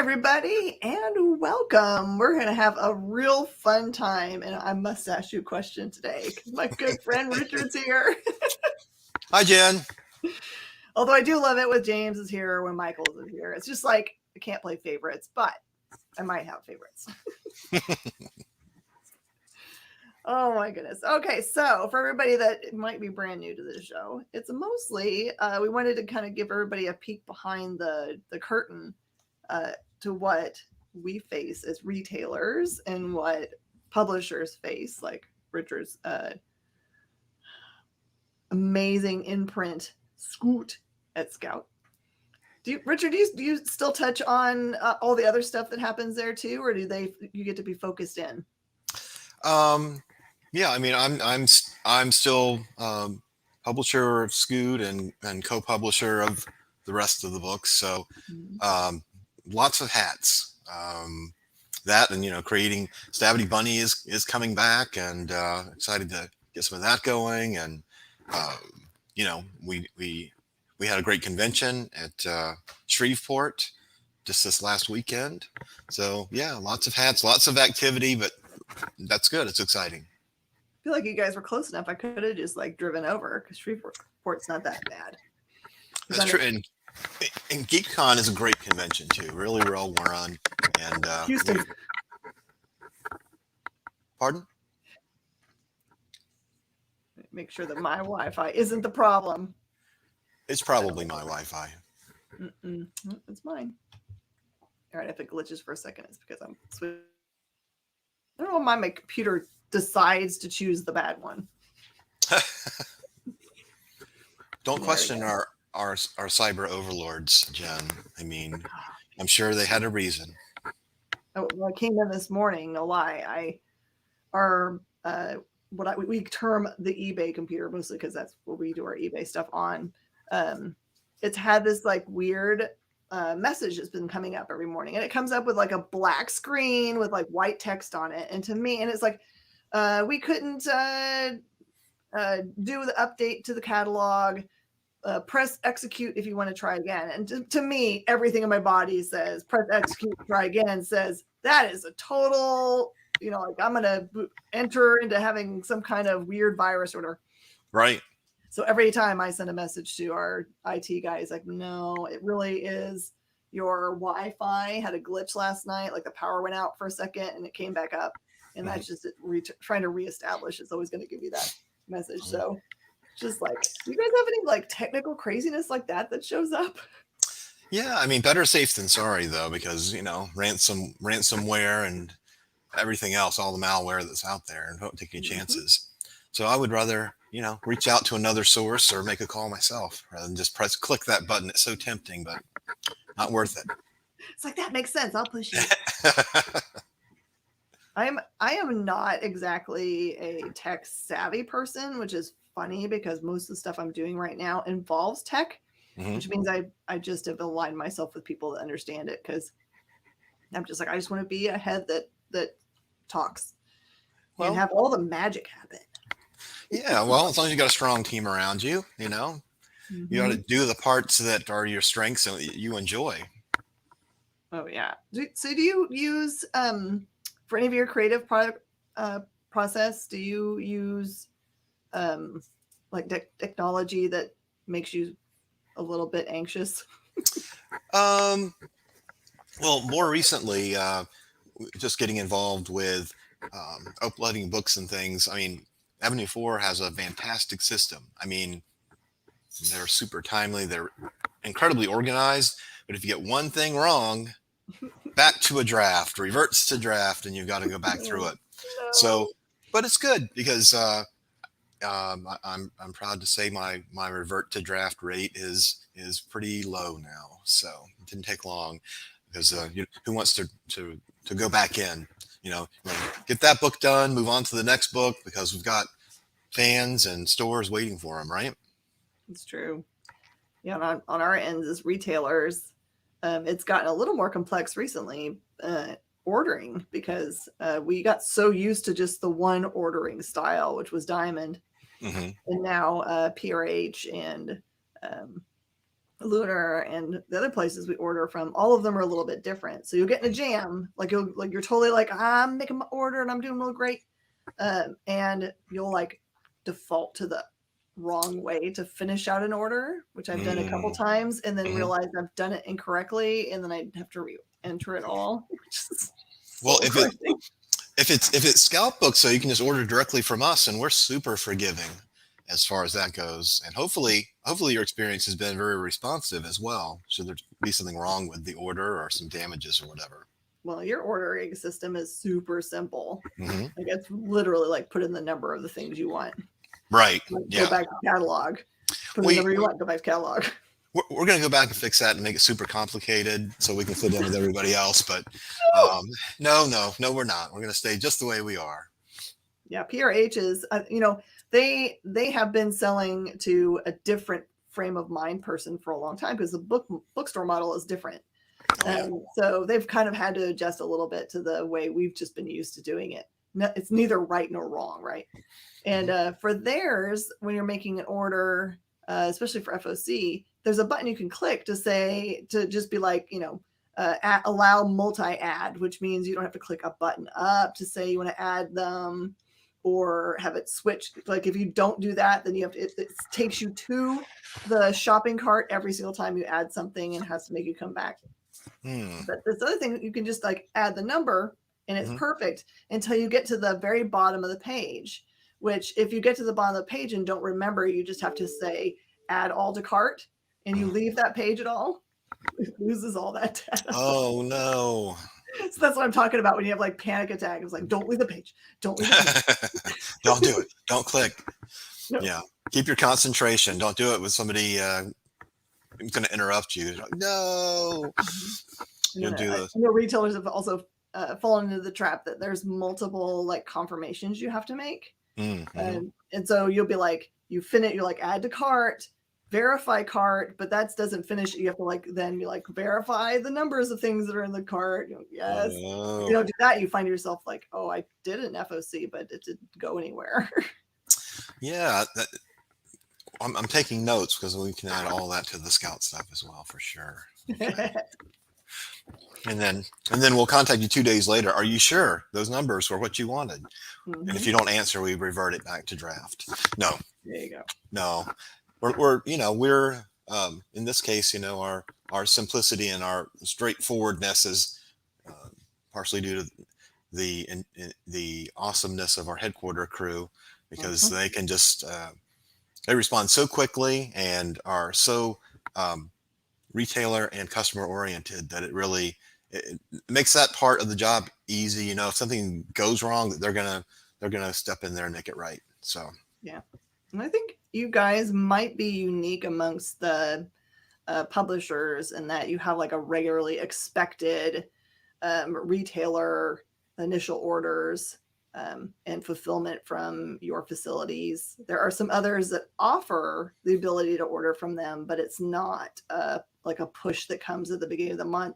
everybody, and welcome. We're going to have a real fun time, and I must ask you a question today because my good friend Richard's here. Hi, Jen. Although I do love it when James is here, when Michael's is here. It's just like I can't play favorites, but I might have favorites. Oh my goodness. Okay, so for everybody that might be brand new to this show, it's mostly we wanted to kind of give everybody a peek behind the curtain uh, to what we face as retailers and what publishers face, like Richard's amazing imprint Scoot at Scout. Richard, do you still touch on all the other stuff that happens there too, or you get to be focused in? Yeah, I mean, I'm still publisher of Scoot and co-publisher of the rest of the books. So um, lots of hats. That and creating Stabby Bunny is coming back, and excited to get some of that going. And uh, we had a great convention at Shreveport just this last weekend. So yeah, lots of hats, lots of activity, but that's good. It's exciting. I feel like you guys were close enough. I could have just like driven over because Shreveport's not that bad. That's true. And GeekCon is a great convention too. Really well run. And Houston. Pardon? Make sure that my Wi-Fi isn't the problem. It's probably my Wi-Fi. It's mine. All right, if it glitches for a second, it's because I'm switching. I don't know why my computer decides to choose the bad one. Don't question our cyber overlords, Jen. I mean, I'm sure they had a reason. Well, I came in this morning, no lie. We term the eBay computer, mostly because that's what we do our eBay stuff on. It's had this like weird message that's been coming up every morning, and it comes up with like a black screen with like white text on it. And to me, and it's like, we couldn't do the update to the catalog. Press execute if you want to try again. And to me, everything in my body says press execute, try again, says that is a total, like I'm going to enter into having some kind of weird virus order. Right. So every time I send a message to our IT guy, he's like, no, it really is your Wi-Fi had a glitch last night. Like the power went out for a second and it came back up. And that's just trying to reestablish. It's always going to give you that message. So just like, do you guys have any like technical craziness like that shows up? Yeah, I mean, better safe than sorry though, because ransomware and everything else, all the malware that's out there, and don't take any chances. So I would rather reach out to another source or make a call myself rather than just click that button. It's so tempting, but not worth it. It's like, that makes sense. I'll push you. I am not exactly a tech savvy person, which is funny because most of the stuff I'm doing right now involves tech, which means I just have aligned myself with people that understand it, because I'm just like, I just want to be a head that talks and have all the magic happen. Yeah, well, as long as you got a strong team around you, you got to do the parts that are your strengths and you enjoy. Oh yeah. So do you use for any of your creative product process, do you use like technology that makes you a little bit anxious? Well, more recently, just getting involved with uploading books and things. I mean, Avenue 4 has a fantastic system. I mean, they're super timely. They're incredibly organized. But if you get one thing wrong, back to a draft, reverts to draft, and you've got to go back through it. No. So, but it's good because I'm proud to say my revert to draft rate is pretty low now. So it didn't take long, because who wants to go back in? Get that book done, move on to the next book, because we've got fans and stores waiting for them, right? It's true. Yeah, on our ends as retailers, it's gotten a little more complex recently, ordering, because we got so used to just the one ordering style, which was Diamond, and now PRH and Lunar and the other places we order from, all of them are a little bit different. So you'll get in a jam, like you're totally like, I'm making my order and I'm doing real great, and you'll like default to the wrong way to finish out an order, which I've done a couple Mm, times, and then mhm. realize I've done it incorrectly, and then I have to re-enter it all, which is Well, soul crushing. if it's scout books, so you can just order directly from us, and we're super forgiving as far as that goes. And hopefully your experience has been very responsive as well. Should there be something wrong with the order or some damages or whatever? Well, your ordering system is super simple. Hmm. Like it's literally like put in the number of the things you want. Right. Like, go Yeah. back to catalog. Put in the We number you want. Go back to catalog. we're going to go back and fix that and make it super complicated so we can fit in with everybody else. But no, we're not. We're going to stay just the way we are. Yeah, PRH is they have been selling to a different frame of mind person for a long time because the bookstore model is different. Oh yeah. So they've kind of had to adjust a little bit to the way we've just been used to doing it. No, it's neither right nor wrong, right? And Mhm. for theirs, when you're making an order, especially for FOC, there's a button you can click to just be like, allow multi-add, which means you don't have to click a button up to say you want to add them or have it switch. Like if you don't do that, then it takes you to the shopping cart every single time you add something and has to make you come back. Hmm. But this other thing, you can just like add the number and it's Mhm. perfect until you get to the very bottom of the page, which if you get to the bottom of the page and don't remember, you just have to say add all to cart and you leave that page at all, it loses all that data. Oh no. So that's what I'm talking about when you have like panic attack. It's like, don't leave the page. Don't leave the page. Don't do it. Don't click. No. Yeah. Keep your concentration. Don't do it with somebody going to interrupt you. No. And You'll then do I this. know retailers have also fallen into the trap that there's multiple like confirmations you have to make. Mm-hmm. And so you'll be like, you finish, you're like, add to cart, verify cart, but that doesn't finish. You have to like, then you like verify the numbers of things that are in the cart. Yes. If you Oh. don't do that, you find yourself like, oh, I did an FOC, but it didn't go anywhere. Yeah. I'm taking notes because we can add all that to the scout stuff as well for sure. Okay. And then we'll contact you 2 days later. Are you sure those numbers were what you wanted? And if Mhm. you don't answer, we revert it back to draft. No, There you go. no, we're in this case, our simplicity and our straightforwardness is uh, partially due to the awesomeness of our headquarter crew because Mhm. they can just they respond so quickly and are so um, retailer and customer oriented that it makes that part of the job easy. If something goes wrong, that they're gonna step in there and make it right. So Yeah. And I think you guys might be unique amongst the publishers in that you have like a regularly expected retailer initial orders and fulfillment from your facilities. There are some others that offer the ability to order from them, but it's not like a push that comes at the beginning of the month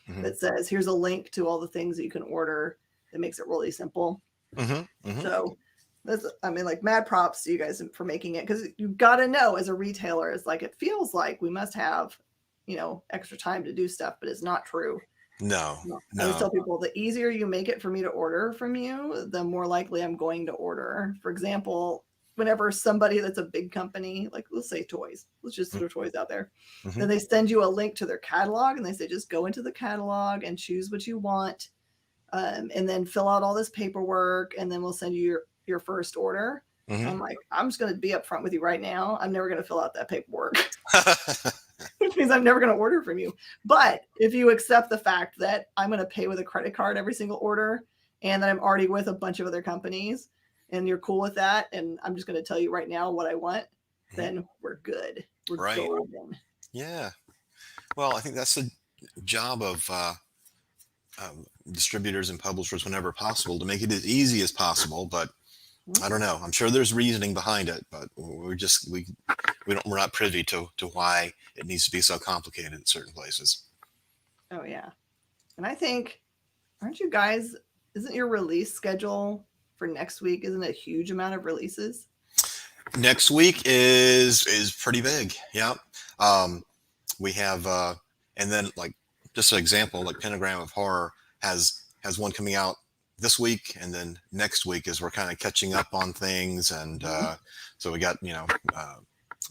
hmm that says, here's a link to all the things that you can order that makes it really simple. hmm hmm So that's, I mean, like mad props to you guys for making it because you got to know as a retailer, it's like it feels like we must have, extra time to do stuff, but it's not true. no, I always no. tell people the easier you make it for me to order from you, the more likely I'm going to order. For example, whenever somebody that's a big company, like let's say toys, let's just throw toys out there, hmm then they send you a link to their catalog and they say just go into the catalog and choose what you want, and then fill out all this paperwork, and then we'll send you your first order. hmm I'm like, I'm just going to be upfront with you right now. I'm never going to fill out that paperwork, which means I'm never going to order from you. But if you accept the fact that I'm going to pay with a credit card every single order and that I'm already with a bunch of other companies and you're cool with that, and I'm just going to tell you right now what I want, then we're good. We're Right. golden. Yeah. Well, I think that's the job of distributors and publishers whenever possible to make it as easy as possible. But I don't know. I'm sure there's reasoning behind it, but we're not privy to why it needs to be so complicated in certain places. Oh, yeah. And I think, aren't you guys, isn't your release schedule for next week, isn't it a huge amount of releases? Next week is pretty big. Yeah. Um, we have, and then like just an example, like Pentagram of Horror has one coming out this week, and then next week as we're kind of catching up on things, and Mhm. so we got uh,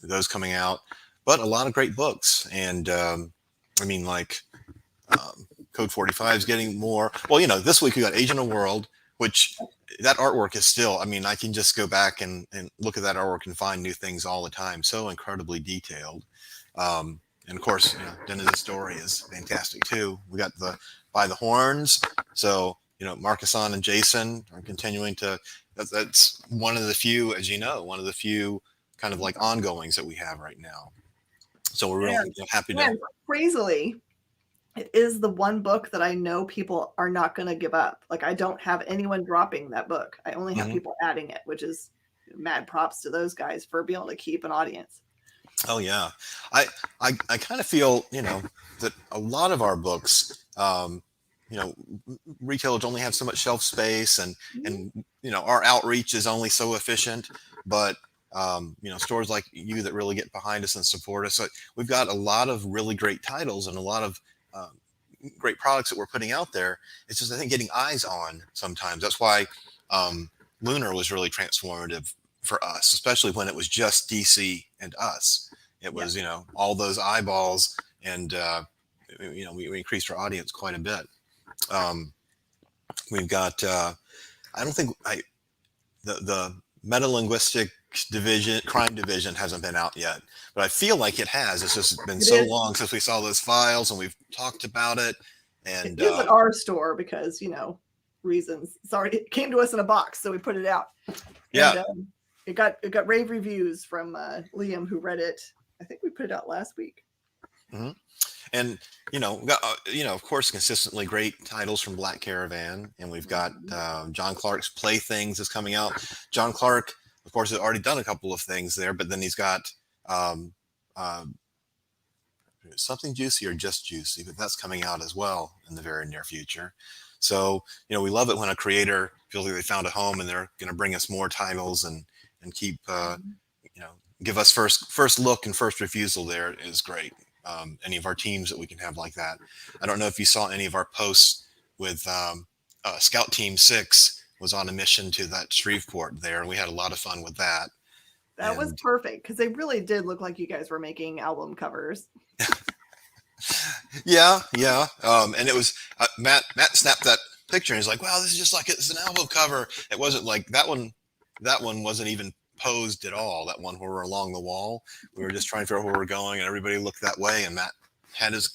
those coming out, but a lot of great books, and I mean like Code 45 is getting more. Well, this week we got Agent of World, which that artwork is still, I mean, I can just go back and look at that artwork and find new things all the time. So incredibly detailed. And of course, Dennis's story is fantastic too. We got the By the Horns. So, Marcusson and Jason are continuing to, that's one of the few, as you know, one of the few kind of like ongoings that we have right now. So we're real And happy to. and crazily, it is the one book that I know people are not going to give up. Like I don't have anyone dropping that book. I only have Mhm. people adding it, which is mad props to those guys for being able to keep an audience. Oh yeah, I I kind of feel that a lot of our books, you know, retailers only have so much shelf space, Mhm. and our outreach is only so efficient. But stores like you that really get behind us and support us, so we've got a lot of really great titles and a lot of um, great products that we're putting out there. It's just I think getting eyes on sometimes. That's why Lunar was really transformative for us, especially when it was just DC and us. It Yeah. was all those eyeballs, and we increased our audience quite a bit. Um, we've got I don't think the meta linguistic division crime division hasn't been out yet, but I feel like it has. It's just been It so is. long since we saw those files and we've talked about it. It And is at our store because, reasons. Sorry, it came to us in a box, so we put it out. yeah. And it got rave reviews from Liam, who read it. I think we put it out last week. Mhm. And we got of course consistently great titles from Black Caravan, and we've got Mhm. John Clark's Playthings is coming out. John Clark, of course, has already done a couple of things there, but then he's got um, uh, something juicy or just juicy, but that's coming out as well in the very near future. So we love it when a creator feels like they found a home and they're going to bring us more titles and keep you know give us first look and first refusal. There is great. Any of our teams that we can have like that. I don't know if you saw any of our posts with Scout Team 6 was on a mission to that Shreveport there, and we had a lot of fun with that. That was And perfect because they really did look like you guys were making album covers. yeah, yeah. And it was Matt snapped that picture and he's like, "Wow, this is just like it's an album cover." It wasn't like that one. That one wasn't even posed at all. That one where we're along the wall. We were just trying to figure out where we're going, and everybody looked that way. And Matt had his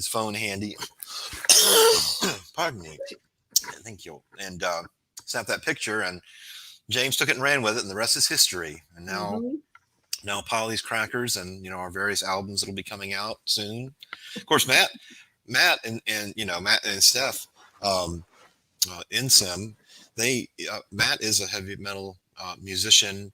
phone handy. Pardon me. Thank you. And snapped that picture, and James took it and ran with it, and the rest is history. And Hmm. now Polly's Crackers, and our various albums that'll be coming out soon. Of course, Matt and Matt and Steph in Sim, they Matt is a heavy metal musician,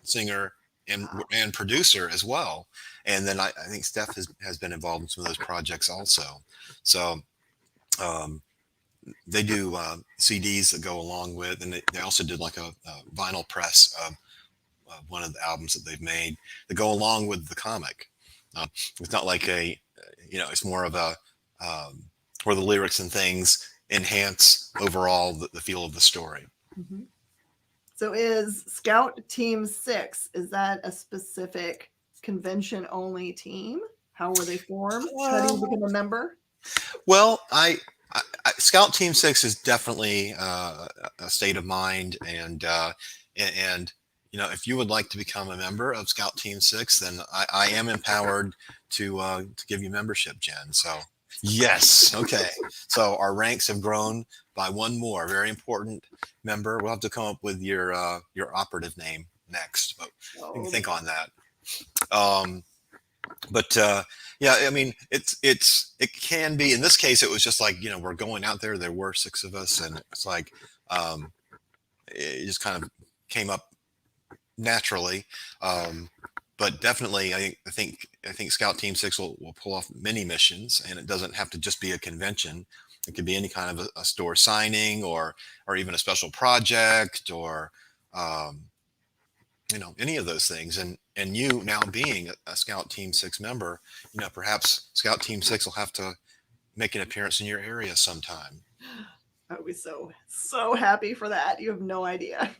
singer, Wow. and producer as well. And then I think Steph has been involved in some of those projects also. So um, they do CDs that go along with, and they also did like a vinyl press of one of the albums that they've made that go along with the comic. It's not like it's more of a um, where the lyrics and things enhance overall the feel of the story. Hmm. So is Scout Team 6, is that a specific convention only team? How were they formed? How do you Uh, become a member? well, Scout Team 6 is definitely a state of mind, and if you would like to become a member of Scout Team 6, then I am empowered to give you membership, Jen. So yes, okay. So our ranks have grown by one more very important member. We'll have to come up with your operative name next, but you can Oh, think on that. Um, but yeah, I mean, it can be. In this case, it was just like we're going out there. There were six of us, and it's like um, it just kind of came up naturally. Um, but definitely, I think Scout Team 6 will pull off many missions, and it doesn't have to just be a convention. It could be any kind of a store signing, or even a special project, or um, any of those things. And and you now being a Scout Team 6 member, perhaps Scout Team 6 will have to make an appearance in your area sometime. I would be so happy for that. You have no idea.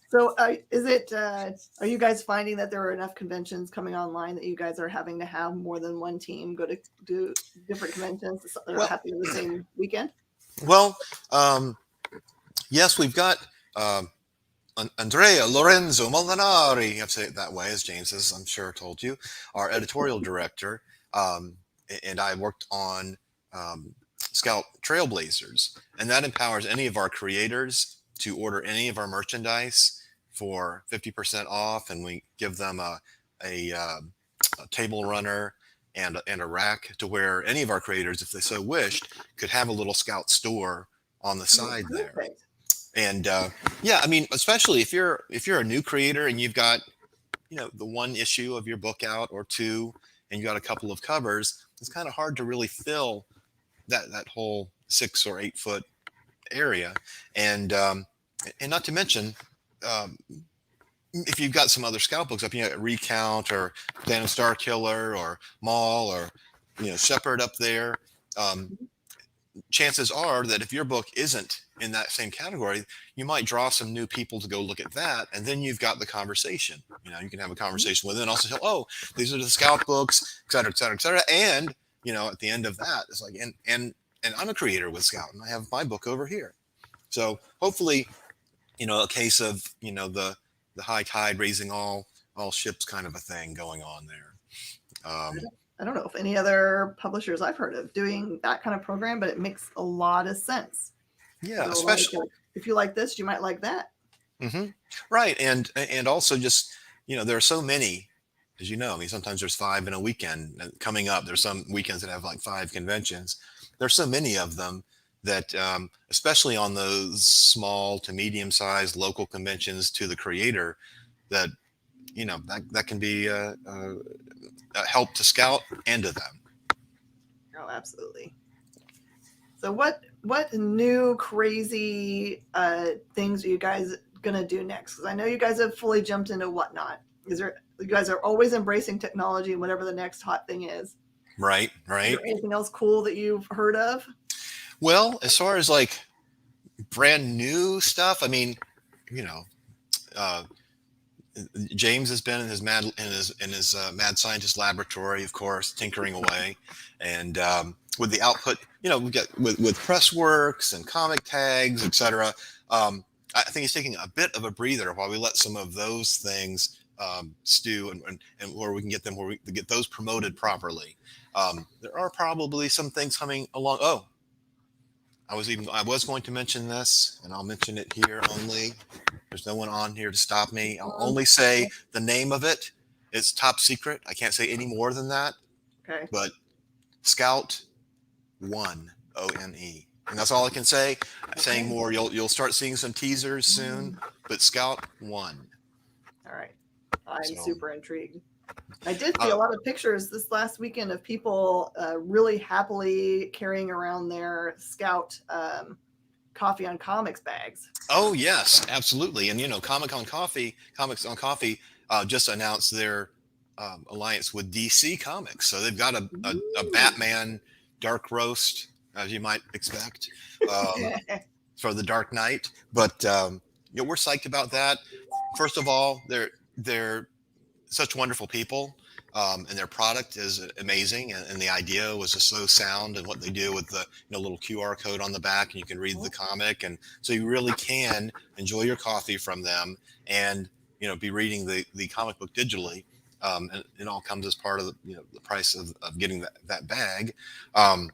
So, is it? Are you guys finding that there are enough conventions coming online that you guys are having to have more than one team go to do different conventions that are Well, happening the same weekend? well, um, yes, we've got Andrea Lorenzo Molinari. You have to say it that way, as James has, I'm sure, told you, our editorial director. And I worked on Scout Trailblazers, and that empowers any of our creators to order any of our merchandise for 50% off, and we give them a table runner and a rack to where any of our creators, if they so wished, could have a little Scout store on the Oh, side there. perfect. And yeah, I mean, especially if you're a new creator and you've got the one issue of your book out or two, and you got a couple of covers, it's kind of hard to really fill that whole 6 or 8 foot area. And um, and not to mention, um, if you've got some other Scout books up, Recount or Phantom Star Killer or Maul or Shepherd up there. Um, Chances are that if your book isn't in that same category, you might draw some new people to go look at that, and then you've got the conversation. You can have a conversation with it, and also say, "Oh, these are the Scout books, et cetera, et cetera, et cetera." And at the end of that, it's like, and I'm a creator with Scout, and I have my book over here. So hopefully, a case of the high tide raising all ships kind of a thing going on there. I don't know if any other publishers I've heard of doing that kind of program, but it makes a lot of sense. Yeah, So, like, especially. if you like this, you might like that. Hmm. Right, and also just there are so many, as you know. I mean, sometimes there's five in a weekend coming up. There's some weekends that have like five conventions. There's so many of them that, especially on those small to medium sized local conventions to the creator, that that can be a help to Scout and to them. Oh, absolutely. So, what new crazy things are you guys gonna do next? Because I know you guys have fully jumped into whatnot. Is there You guys are always embracing technology and whatever the next hot thing is? Right, Is right. there anything else cool that you've heard of? Well, as far as like brand new stuff, I mean, you know, uh, James has been in his mad scientist laboratory, of course, tinkering away, and with the output, we get with Pressworks and comic tags, etc. I think he's taking a bit of a breather while we let some of those things stew, and where we can get them, where we get those promoted properly. There are probably some things coming along. Oh, I was going to mention this, and I'll mention it here only. There's no one on here to stop me. I'll only say the name of it. It's top secret. I can't say any more than that. Okay. But Scout One, ONE, and that's all I can say. Saying Okay. more, you'll start seeing some teasers soon. But Scout One. All right. I'm So super intrigued. I did see uh, a lot of pictures this last weekend of people really happily carrying around their Scout coffee on comics bags. oh yes, absolutely. And Comics on Coffee, just announced their alliance with DC Comics. So they've got a Ooh. Batman dark roast, as you might expect, um, for the Dark Knight. But we're psyched about that. First of all, they're such wonderful people. And their product is amazing, and the idea was just so sound, and what they do with the little QR code on the back, and you can read the comic, and so you really can enjoy your coffee from them, and be reading the comic book digitally. And it all comes as part of the price of getting that bag. Um,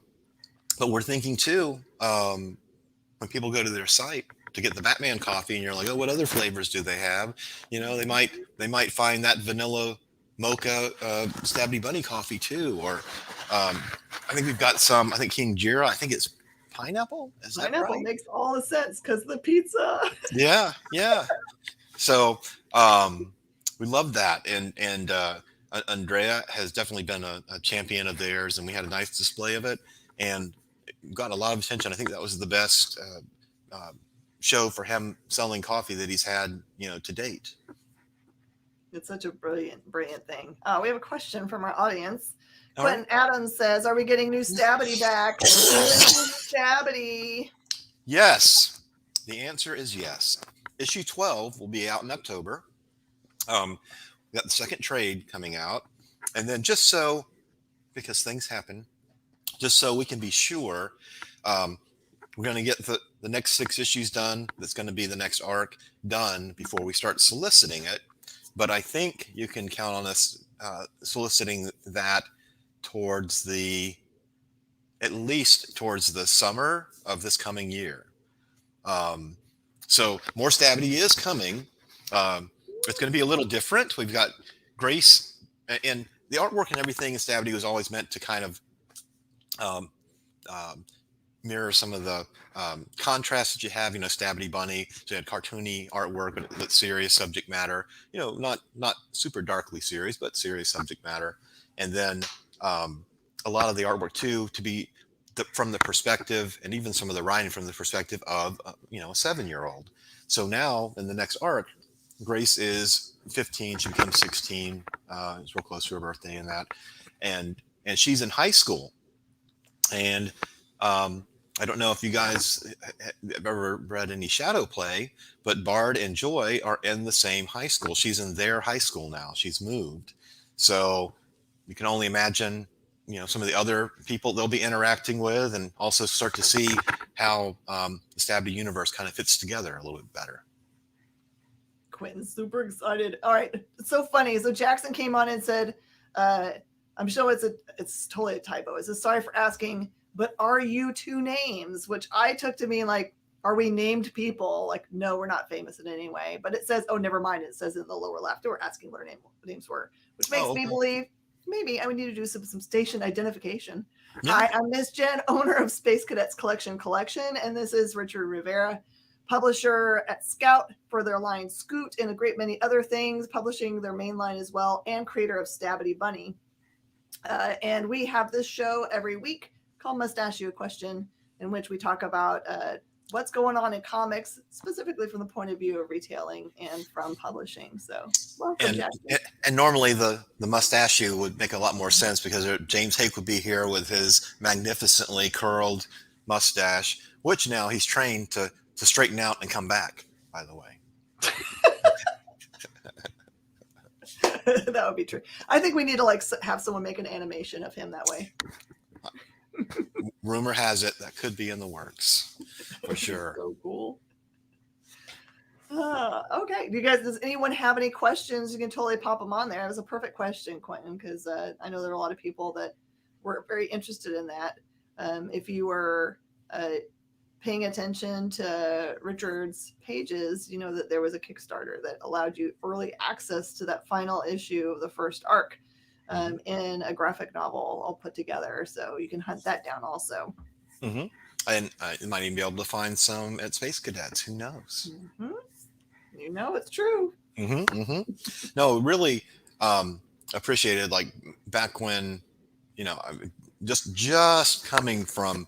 but we're thinking too, when people go to their site to get the Batman coffee, and you're like, oh, what other flavors do they have? They might find that vanilla mocha Stabby Bunny coffee too, or I think we've got some. I think King Jira. I think it's pineapple. Is that Pineapple right? makes all the sense because the pizza. Yeah, yeah. So um, we love that, and Andrea has definitely been a champion of theirs, and we had a nice display of it, and got a lot of attention. I think that was the best show for him selling coffee that he's had, to date. It's such a brilliant thing. We have a question from our audience. All right. Quentin Adams says, "Are we getting new Stabity back? Stabity." Yes. The answer is yes. Issue 12 will be out in October. We got the second trade coming out. And then just so, because things happen, just so we can be sure, um, we're going to get the next 6 issues done. That's going to be the next arc done before we start soliciting it. But I think you can count on us soliciting that towards at least towards the summer of this coming year. Um, so more Stabity is coming. It's going to be a little different. We've got Grace, and the artwork and everything in Stabity was always meant to kind of um, um, mirror some of the contrasts that you have. Stabity Bunny, so you had cartoony artwork, but serious subject matter. Not super darkly serious, but serious subject matter. And then a lot of the artwork too to be from the perspective, and even some of the writing from the perspective of a 7-year-old. So now in the next arc, Grace is 15. She becomes 16. It's real close to her birthday and that, and she's in high school. And I don't know if you guys have ever read any Shadow Play, but Bard and Joy are in the same high school. She's in their high school now. She's moved. So you can only imagine, some of the other people they'll be interacting with, and also start to see how the Stabby universe kind of fits together a little bit better. Quentin's super excited. All right. It's so funny. So Jackson came on and said, I'm sure it's totally a typo. It says, "Sorry for asking, but are you two names?" Which I took to mean like, are we named people? Like, no, we're not famous in any way. But it says, oh, never mind. It says in the lower left, they were asking what our names were, which makes me believe maybe I would need to do some station identification. Yeah. Hi, I'm Miss Jen, owner of Space Cadets Collection, and this is Richard Rivera, publisher at Scout for their line Scoot and a great many other things, publishing their main line as well, and creator of Stabity Bunny. And we have this show every week called Mustache You a Question, in which we talk about what's going on in comics, specifically from the point of view of retailing and from publishing. So welcome, Jackson. And normally the Mustache You would make a lot more sense, because James Hake would be here with his magnificently curled mustache, which now he's trained to straighten out and come back, by the way. That would be true. I think we need to have someone make an animation of him that way. Rumor has it that could be in the works for sure. So cool. Okay. Does anyone have any questions? You can totally pop them on there. It was a perfect question, Quentin, because I know there are a lot of people that were very interested in that. If you were paying attention to Richard's pages, you know that there was a Kickstarter that allowed you early access to that final issue of the first arc in a graphic novel all put together. So you can hunt that down also. Mm-hmm. And you might even be able to find some at Space Cadets. Who knows? Mm-hmm. It's true. Mm-hmm, mm-hmm. No, really appreciated, like back when, just coming from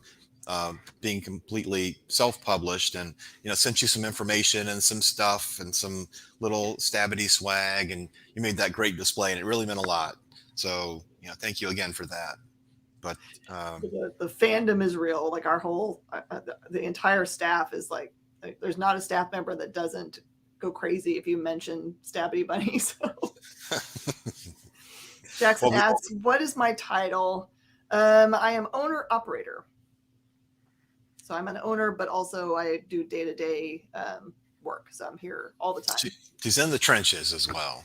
being completely self-published, and sent you some information and some stuff and some little Stabity swag, and you made that great display, and it really meant a lot. So thank you again for that. But the fandom is real. Like our whole the entire staff is like there's not a staff member that doesn't go crazy if you mention Stabity Bunny. So Jackson asks, what is my title? I am owner operator. So I'm an owner, but also I do day-to-day work. So I'm here all the time. She's in the trenches as well,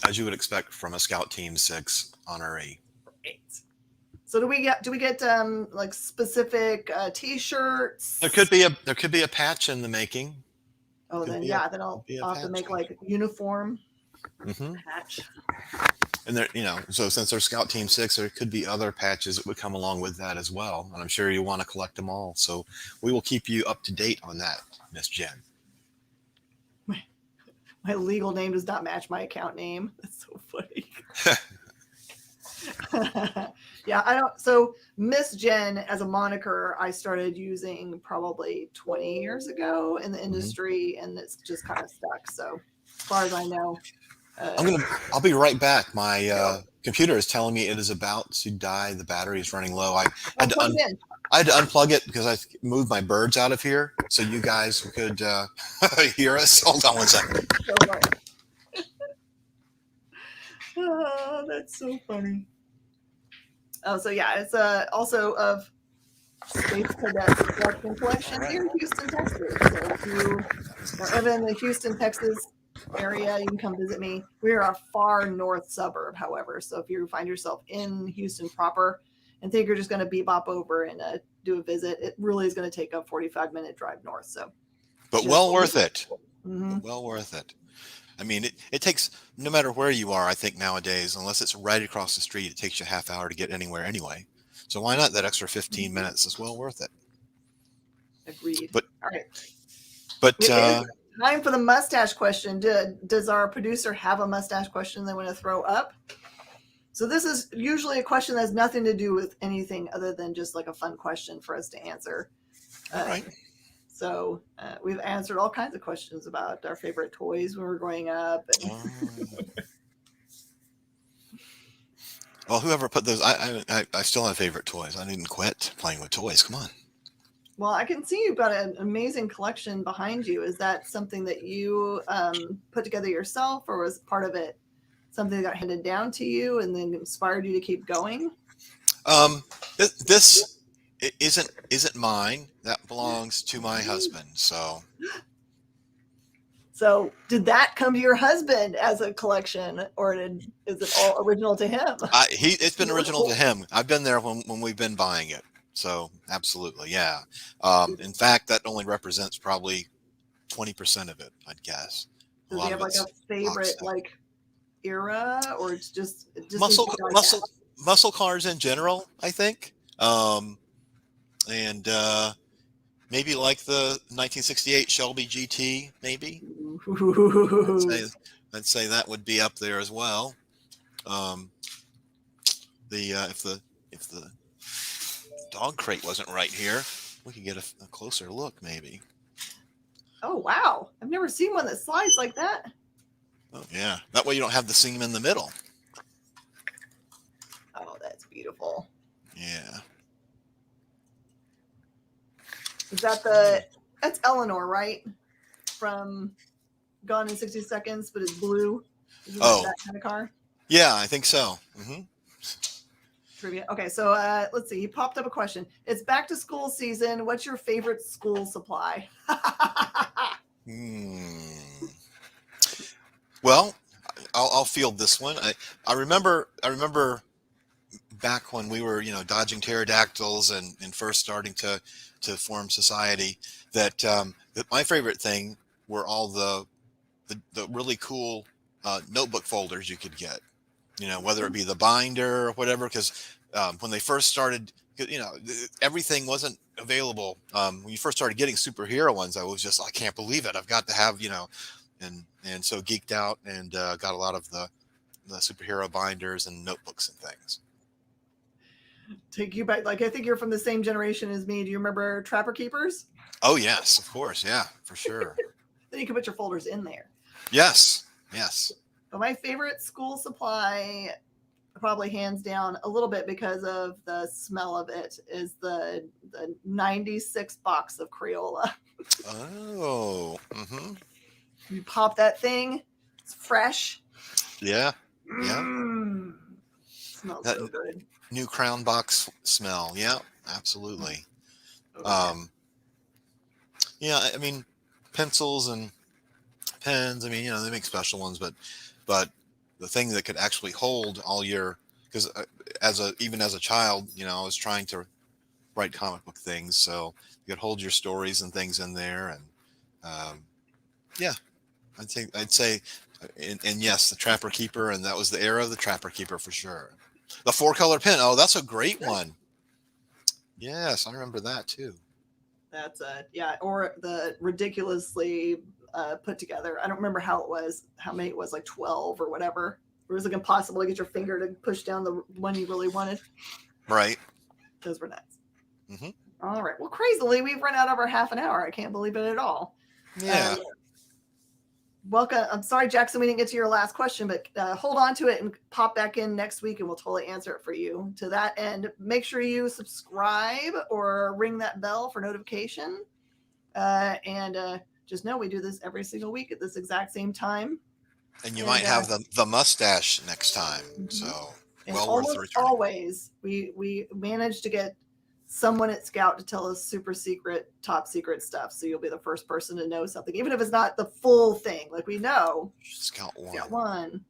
as you would expect from a Scout Team 6 honoree. Right. So do we get like specific T-shirts? There could be a patch in the making. Oh, then I'll have to make like a uniform patch. And there, so since they're Scout Team 6, there could be other patches that would come along with that as well. And I'm sure you want to collect them all. So we will keep you up to date on that, Miss Jen. My legal name does not match my account name. That's so funny. Yeah, I don't. So Miss Jen as a moniker, I started using probably 20 years ago in the industry, and it's just kind of stuck. So as far as I know, Uh, I'll be right back. My go. computer is telling me it is about to die. The battery is running low. Oh, had to plug un, it in. I had to unplug it because I moved my birds out of here so you guys could hear us. Hold on one second. So funny. Oh, that's so funny. Oh, so yeah, it's also of Space Cadets collection All near Houston, Texas. So if you are ever in the Houston, Texas area, you can come visit me. We are a far north suburb, however. So if you find yourself in Houston proper and think you're just going to bebop over and do a visit, it really is going to take a 45-minute drive north. So but just well worth it. mm-hmm. But well worth it. I mean, it takes, no matter where you are, I think nowadays, unless it's right across the street, it takes you a half hour to get anywhere anyway. So why not that extra 15 minutes is well worth it. Agreed. But, All right. but, It is time for the mustache question. Does our producer have a mustache question they want to throw up? So this is usually a question that has nothing to do with anything other than just like a fun question for us to answer. all right. So we've answered all kinds of questions about our favorite toys when we were growing up. And Well, whoever put those, I still have favorite toys. I didn't quit playing with toys. Come on. well, I can see you've got an amazing collection behind you. Is that something that you put together yourself, or was part of it something that got handed down to you and then inspired you to keep going? Um, this isn't mine. That belongs to my husband. So So, did that come to your husband as a collection, or is it all original to him? it's been original to him. I've been there when we've been buying it. So absolutely, yeah. In fact, that only represents probably 20% of it, I'd guess. A Does he lot have of like a it's box favorite stuff. like era, or it's just it just needs Muscle to die muscle down? muscle cars in general, I think. And maybe like the 1968 Shelby GT, maybe. I'd say Ooh. I'd say that would be up there as well. Um, the if the dog crate wasn't right here, we could get a closer look, maybe. Oh wow! I've never seen one that slides like that. Oh yeah, that way you don't have the seam in the middle. Oh, that's beautiful. Yeah. Is that the that's Eleanor, right? From Gone in 60 Seconds, but it's blue. Isn't that Oh that kind of car? yeah, I think so. Trivia. Okay, so let's see. He popped up a question. It's back to school season. What's your favorite school supply? Hmm. Well, I'll field this one. I remember back when we were dodging pterodactyls and first starting to form society that my favorite thing were all the really cool notebook folders you could get, whether it be the binder or whatever, because when they first started, everything wasn't available. When you first started getting superhero ones, I was just, I can't believe it, I've got to have, and so geeked out and got a lot of the superhero binders and notebooks and things. Take you back. Like I think you're from the same generation as me. Do you remember Trapper Keepers? Oh yes, of course, yeah, for sure. Then you can put your folders in there. Yes, yes. But my favorite school supply, probably hands down, a little bit because of the smell of it, is the 96 box of Crayola. Oh, You pop that thing, it's fresh. yeah, yeah. Mmm. Smells That so good. new crown box smell. Yeah, absolutely. Oh yeah. Um, yeah, I mean, pencils and pens. I mean, they make special ones, but the thing that could actually hold all your, because even as a child, I was trying to write comic book things, so you could hold your stories and things in there, and um, yeah, I'd say, and yes, the Trapper Keeper, and that was the era of the Trapper Keeper for sure. The four color pen. Oh, that's a great one. Yes, I remember that too. That's yeah, or the ridiculously put together. I don't remember how it was, how many it was, like 12 or whatever. It was like impossible to get your finger to push down the one you really wanted. Right. Those were nuts. Hmm. All right. Well, crazily, we've run out of our half an hour. I can't believe it at all. Yeah. welcome. I'm sorry, Jackson, we didn't get to your last question, but hold on to it and pop back in next week and we'll totally answer it for you. To that end, make sure you subscribe or ring that bell for notification. And just know we do this every single week at this exact same time. And you And might have the mustache next time. mhm. So And well worth almost returning. always we manage to get someone at Scout to tell us super secret, top secret stuff. So you'll be the first person to know something, even if it's not the full thing. Like we know Scout Scout one. One.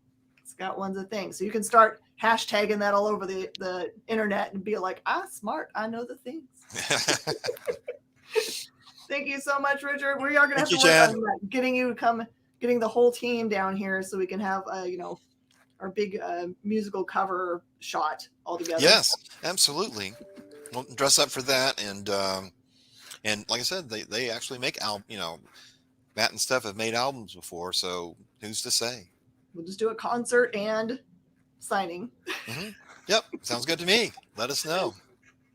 Scout One's a thing. So you can start hashtagging that all over the internet and be like, smart. I know the things. Thank you so much, Richard. We are going to Thank have you, to work Chad. on getting the whole team down here so we can have, our big musical cover shot all together. Yes, absolutely. We'll dress up for that, and like I said, they actually make Matt and Steph have made albums before, so who's to say? We'll just do a concert and signing. Hmm. Yep, sounds good to me. Let us know.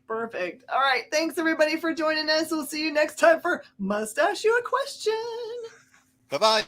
Perfect. All right. Thanks everybody for joining us. We'll see you next time for Mustache You a Question. Bye bye.